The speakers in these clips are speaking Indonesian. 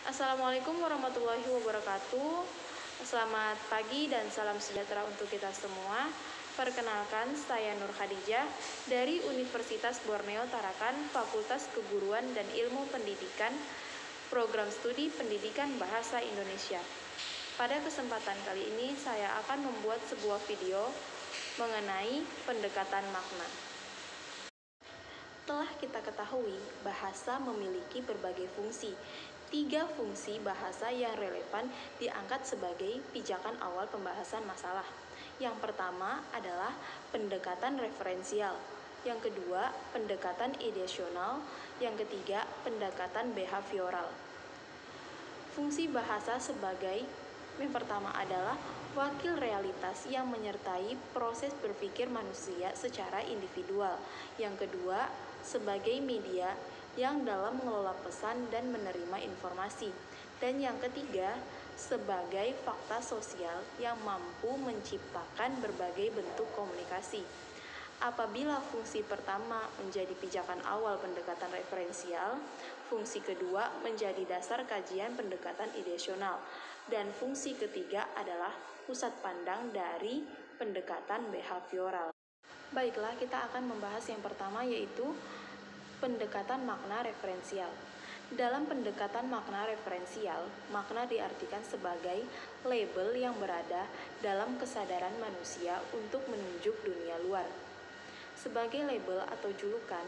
Assalamualaikum warahmatullahi wabarakatuh. Selamat pagi dan salam sejahtera untuk kita semua. Perkenalkan, saya Nur Khadijah dari Universitas Borneo Tarakan, Fakultas Keguruan dan Ilmu Pendidikan, Program Studi Pendidikan Bahasa Indonesia. Pada kesempatan kali ini, saya akan membuat sebuah video mengenai pendekatan makna. Telah kita ketahui, bahasa memiliki berbagai fungsi. 3 fungsi bahasa yang relevan diangkat sebagai pijakan awal pembahasan masalah. Yang pertama adalah pendekatan referensial. Yang kedua, pendekatan ideasional. Yang ketiga, pendekatan behavioral. Fungsi bahasa sebagai yang pertama adalah wakil realitas yang menyertai proses berpikir manusia secara individual. Yang kedua, sebagai media yang dalam mengelola pesan dan menerima informasi. Dan yang ketiga, sebagai fakta sosial yang mampu menciptakan berbagai bentuk komunikasi. Apabila fungsi pertama menjadi pijakan awal pendekatan referensial, fungsi kedua menjadi dasar kajian pendekatan ideasional, dan fungsi ketiga adalah pusat pandang dari pendekatan behavioral. Baiklah, kita akan membahas yang pertama, yaitu pendekatan makna referensial. Dalam pendekatan makna referensial, makna diartikan sebagai label yang berada dalam kesadaran manusia untuk menunjuk dunia luar. Sebagai label atau julukan,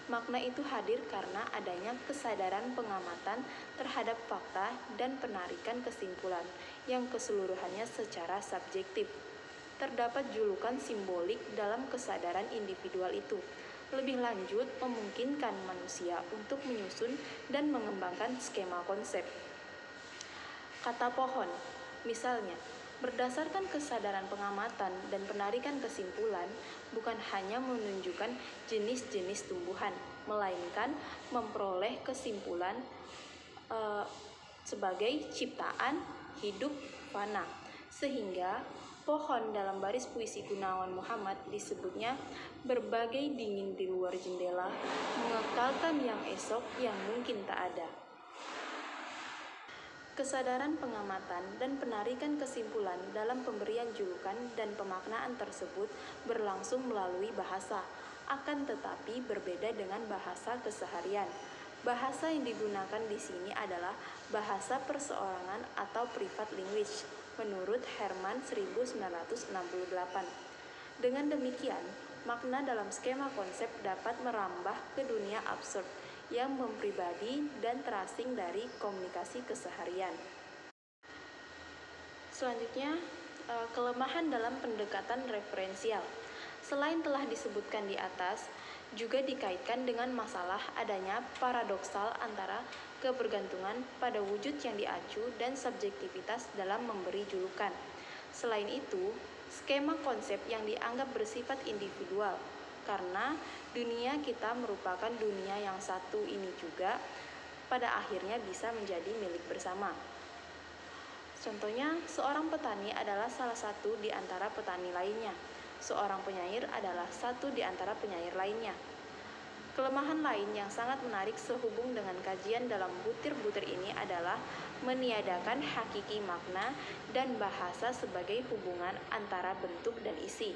makna itu hadir karena adanya kesadaran pengamatan terhadap fakta dan penarikan kesimpulan yang keseluruhannya secara subjektif. Terdapat julukan simbolik dalam kesadaran individual itu. Lebih lanjut, memungkinkan manusia untuk menyusun dan mengembangkan skema konsep. Kata pohon, misalnya, berdasarkan kesadaran pengamatan dan penarikan kesimpulan, bukan hanya menunjukkan jenis-jenis tumbuhan, melainkan memperoleh kesimpulan sebagai ciptaan hidup fana. Sehingga pohon dalam baris puisi Gunawan Muhammad disebutnya berbagai dingin di luar jendela, mengekalkan yang esok yang mungkin tak ada. Kesadaran pengamatan dan penarikan kesimpulan dalam pemberian julukan dan pemaknaan tersebut berlangsung melalui bahasa, akan tetapi berbeda dengan bahasa keseharian. Bahasa yang digunakan di sini adalah bahasa perseorangan atau private language, menurut Herman 1968. Dengan demikian, makna dalam skema konsep dapat merambah ke dunia absurd yang mempribadi dan terasing dari komunikasi keseharian. Selanjutnya, kelemahan dalam pendekatan referensial. Selain telah disebutkan di atas, juga dikaitkan dengan masalah adanya paradoksal antara kebergantungan pada wujud yang diacu dan subjektivitas dalam memberi julukan. Selain itu, skema konsep yang dianggap bersifat individual, karena dunia kita merupakan dunia yang satu ini juga pada akhirnya bisa menjadi milik bersama. Contohnya, seorang petani adalah salah satu di antara petani lainnya. Seorang penyair adalah satu di antara penyair lainnya. Kelemahan lain yang sangat menarik sehubung dengan kajian dalam butir-butir ini adalah meniadakan hakiki makna dan bahasa sebagai hubungan antara bentuk dan isi,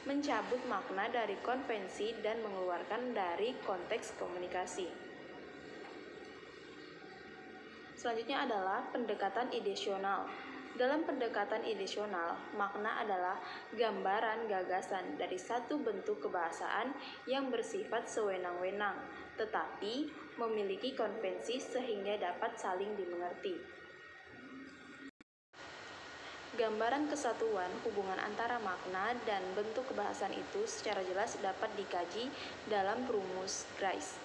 mencabut makna dari konvensi dan mengeluarkan dari konteks komunikasi. Selanjutnya adalah pendekatan ideasional. Dalam pendekatan ideasional, makna adalah gambaran gagasan dari satu bentuk kebahasaan yang bersifat sewenang-wenang, tetapi memiliki konvensi sehingga dapat saling dimengerti. Gambaran kesatuan hubungan antara makna dan bentuk kebahasaan itu secara jelas dapat dikaji dalam rumus Grice.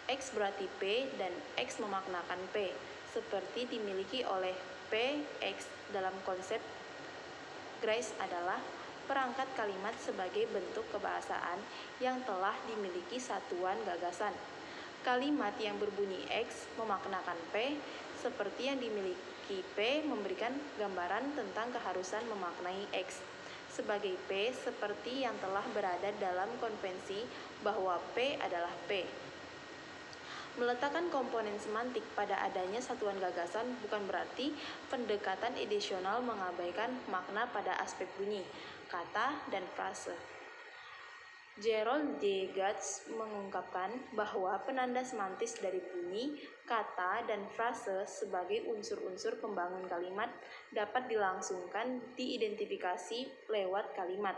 X berarti P dan X memaknakan P, seperti dimiliki oleh P, X dalam konsep Grice adalah perangkat kalimat sebagai bentuk kebahasaan yang telah dimiliki satuan gagasan. Kalimat yang berbunyi X memaknakan P, seperti yang dimiliki P memberikan gambaran tentang keharusan memaknai X. Sebagai P, seperti yang telah berada dalam konvensi bahwa P adalah P. Meletakkan komponen semantik pada adanya satuan gagasan bukan berarti pendekatan edisional mengabaikan makna pada aspek bunyi, kata, dan frase. Gerald D. Gatz mengungkapkan bahwa penanda semantis dari bunyi, kata, dan frase sebagai unsur-unsur pembangun kalimat dapat dilangsungkan diidentifikasi lewat kalimat.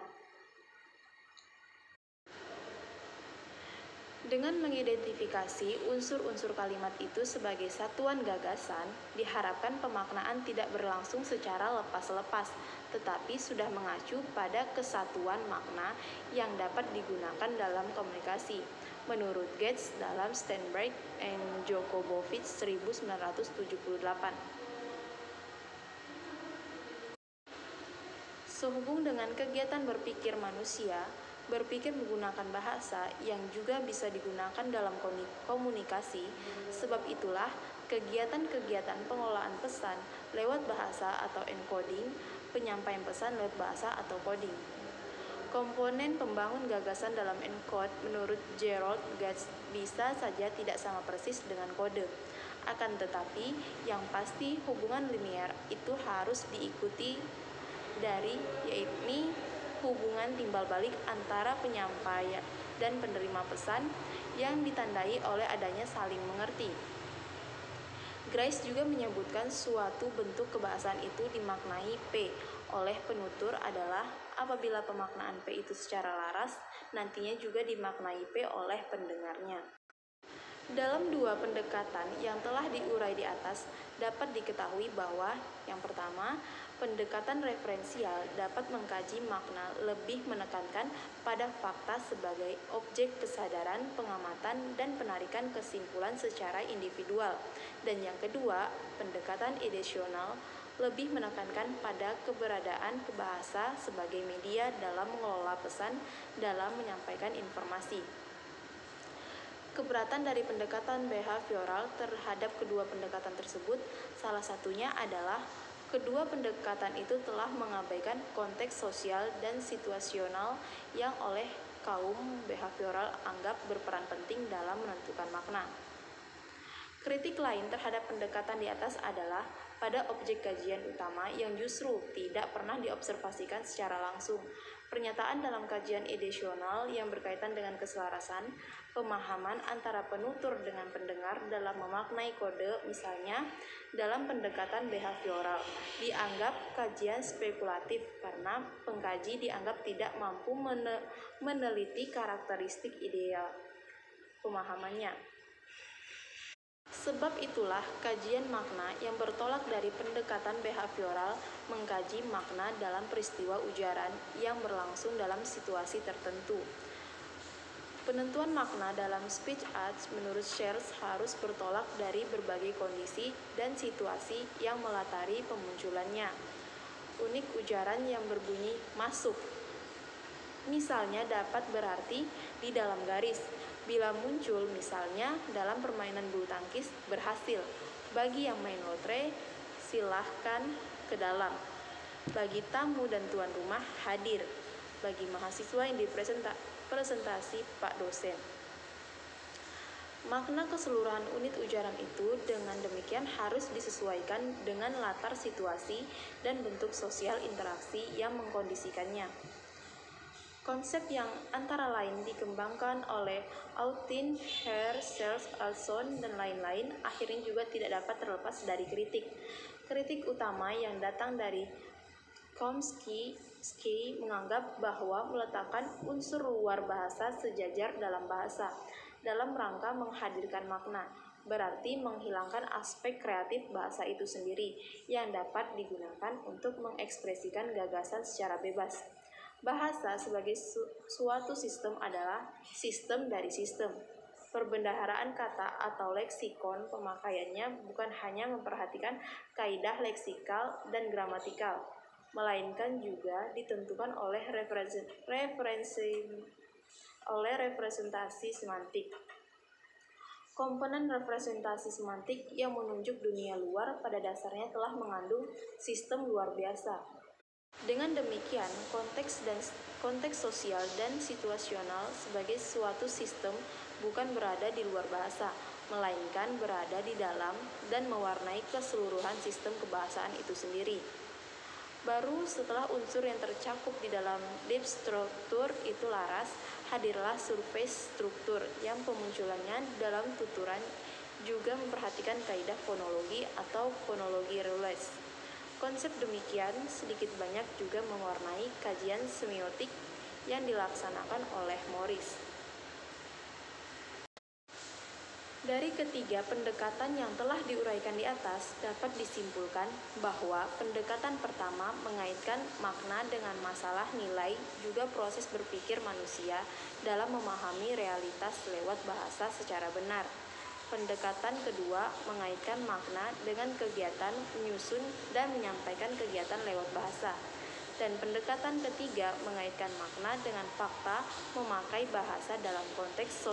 Dengan mengidentifikasi unsur-unsur kalimat itu sebagai satuan gagasan, diharapkan pemaknaan tidak berlangsung secara lepas-lepas, tetapi sudah mengacu pada kesatuan makna yang dapat digunakan dalam komunikasi. Menurut Gatz dalam Sternberg and Jokobovich 1978. Sehubung dengan kegiatan berpikir manusia, berpikir menggunakan bahasa yang juga bisa digunakan dalam komunikasi. Sebab itulah, kegiatan-kegiatan pengolahan pesan lewat bahasa atau encoding, penyampaian pesan lewat bahasa atau coding. Komponen pembangun gagasan dalam encode menurut Gerald Gatz bisa saja tidak sama persis dengan kode. Akan tetapi, yang pasti hubungan linear itu harus diikuti dari, yaitu hubungan timbal balik antara penyampaian dan penerima pesan yang ditandai oleh adanya saling mengerti. Grice juga menyebutkan suatu bentuk kebahasaan itu dimaknai P oleh penutur adalah apabila pemaknaan P itu secara laras, nantinya juga dimaknai P oleh pendengarnya. Dalam dua pendekatan yang telah diurai di atas, dapat diketahui bahwa yang pertama, pendekatan referensial dapat mengkaji makna lebih menekankan pada fakta sebagai objek kesadaran, pengamatan, dan penarikan kesimpulan secara individual. Dan yang kedua, pendekatan edisional lebih menekankan pada keberadaan bahasa sebagai media dalam mengelola pesan dalam menyampaikan informasi. Keberatan dari pendekatan behavioral terhadap kedua pendekatan tersebut salah satunya adalah kedua pendekatan itu telah mengabaikan konteks sosial dan situasional yang oleh kaum behavioral anggap berperan penting dalam menentukan makna. Kritik lain terhadap pendekatan di atas adalah pada objek kajian utama yang justru tidak pernah diobservasikan secara langsung. Pernyataan dalam kajian edisional yang berkaitan dengan keselarasan, pemahaman antara penutur dengan pendengar dalam memaknai kode, misalnya dalam pendekatan behavioral, dianggap kajian spekulatif karena pengkaji dianggap tidak mampu meneliti karakteristik ideal pemahamannya. Sebab itulah kajian makna yang bertolak dari pendekatan behavioral mengkaji makna dalam peristiwa ujaran yang berlangsung dalam situasi tertentu. Penentuan makna dalam speech arts menurut Searle harus bertolak dari berbagai kondisi dan situasi yang melatari pemunculannya. Unik ujaran yang berbunyi masuk, misalnya dapat berarti di dalam garis. Bila muncul misalnya dalam permainan bulu tangkis berhasil. Bagi yang main lotre, silahkan ke dalam. Bagi tamu dan tuan rumah hadir. Bagi mahasiswa yang dipresentasi Pak dosen. Makna keseluruhan unit ujaran itu dengan demikian harus disesuaikan dengan latar situasi dan bentuk sosial interaksi yang mengkondisikannya. Konsep yang antara lain dikembangkan oleh Autin, Hare, Searle, Alson, dan lain-lain akhirnya juga tidak dapat terlepas dari kritik. Kritik utama yang datang dari Chomsky menganggap bahwa meletakkan unsur luar bahasa sejajar dalam bahasa, dalam rangka menghadirkan makna, berarti menghilangkan aspek kreatif bahasa itu sendiri yang dapat digunakan untuk mengekspresikan gagasan secara bebas. Bahasa sebagai suatu sistem adalah sistem dari sistem. Perbendaharaan kata atau leksikon pemakaiannya bukan hanya memperhatikan kaidah leksikal dan gramatikal, melainkan juga ditentukan oleh representasi semantik. Komponen representasi semantik yang menunjuk dunia luar pada dasarnya telah mengandung sistem luar biasa. Dengan demikian, konteks sosial dan situasional sebagai suatu sistem bukan berada di luar bahasa. melainkan berada di dalam dan mewarnai keseluruhan sistem kebahasaan itu sendiri. Baru setelah unsur yang tercakup di dalam deep struktur itu laras, hadirlah surface struktur yang pemunculannya dalam tuturan juga memperhatikan kaidah fonologi atau fonologi rules. Konsep demikian sedikit banyak juga mewarnai kajian semiotik yang dilaksanakan oleh Morris. Dari ketiga pendekatan yang telah diuraikan di atas, dapat disimpulkan bahwa pendekatan pertama mengaitkan makna dengan masalah nilai juga proses berpikir manusia dalam memahami realitas lewat bahasa secara benar. Pendekatan kedua mengaitkan makna dengan kegiatan menyusun dan menyampaikan kegiatan lewat bahasa. Dan pendekatan ketiga mengaitkan makna dengan fakta memakai bahasa dalam konteks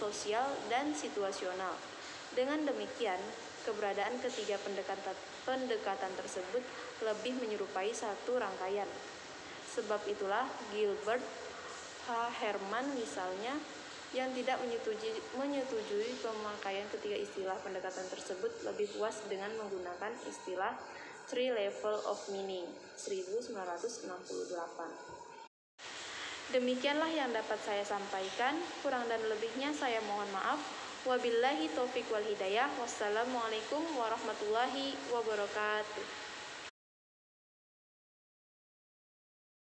sosial dan situasional. Dengan demikian, keberadaan ketiga pendekatan tersebut lebih menyerupai satu rangkaian. Sebab itulah Gilbert H. Herman misalnya yang tidak menyetujui pemakaian ketiga istilah pendekatan tersebut lebih puas dengan menggunakan istilah Three Level of Meaning 1968. Demikianlah yang dapat saya sampaikan, kurang dan lebihnya saya mohon maaf. Wabillahi taufiq wal hidayah. Wassalamualaikum warahmatullahi wabarakatuh.